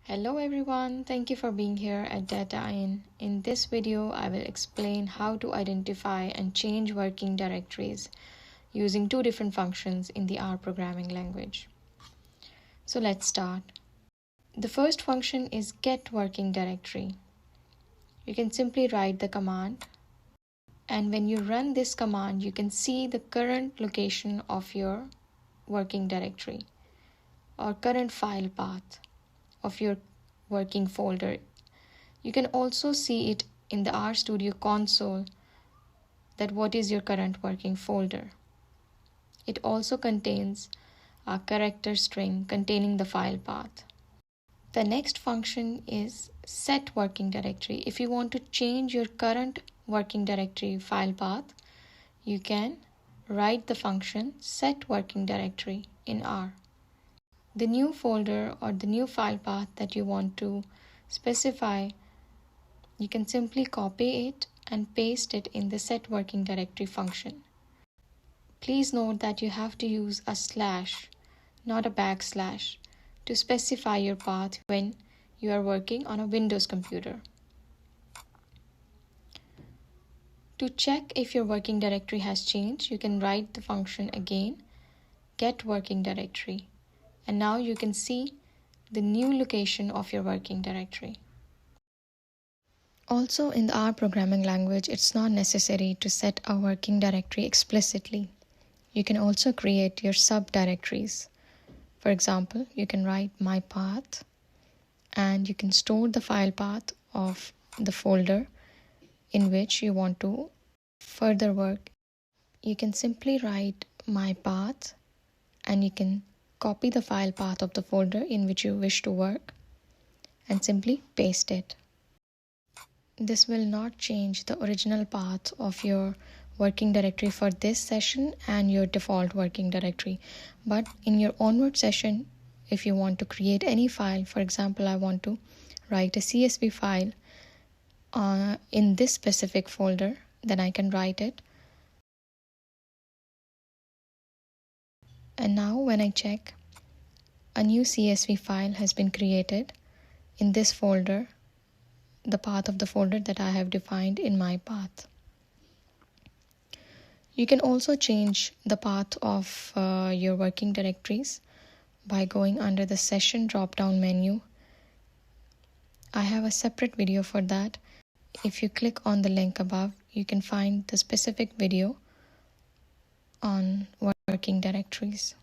Hello everyone, thank you for being here at Data In this video, I will explain how to identify and change working directories using two different functions in the R programming language. So let's start. The first function is getWorkingDirectory. You can simply write the command, and when you run this command, you can see the current location of your working directory or current file path of your working folder. You can also see it in the RStudio console that what is your current working folder. It also contains a character string containing the file path. The next function is setWorkingDirectory. If you want to change your current working directory file path, you can write the function setWorkingDirectory in R. The new folder or the new file path that you want to specify, you can simply copy it and paste it in the setWorkingDirectory function. Please note that you have to use a slash, not a backslash, to specify your path when you are working on a Windows computer. To check if your working directory has changed, you can write the function again, getWorkingDirectory. And now you can see the new location of your working directory. Also, in the R programming language, it's not necessary to set a working directory explicitly. You can also create your subdirectories. For example, you can write my path and you can store the file path of the folder in which you want to further work. You can simply write my path and you can copy the file path of the folder in which you wish to work and simply paste it. This will not change the original path of your working directory for this session and your default working directory. But in your onward session, if you want to create any file, for example, I want to write a CSV file in this specific folder, then I can write it. And now when I check, a new CSV file has been created in this folder, the path of the folder that I have defined in my path. You can also change the path of your working directories by going under the session drop-down menu. I have a separate video for that. If you click on the link above, you can find the specific video on working directories.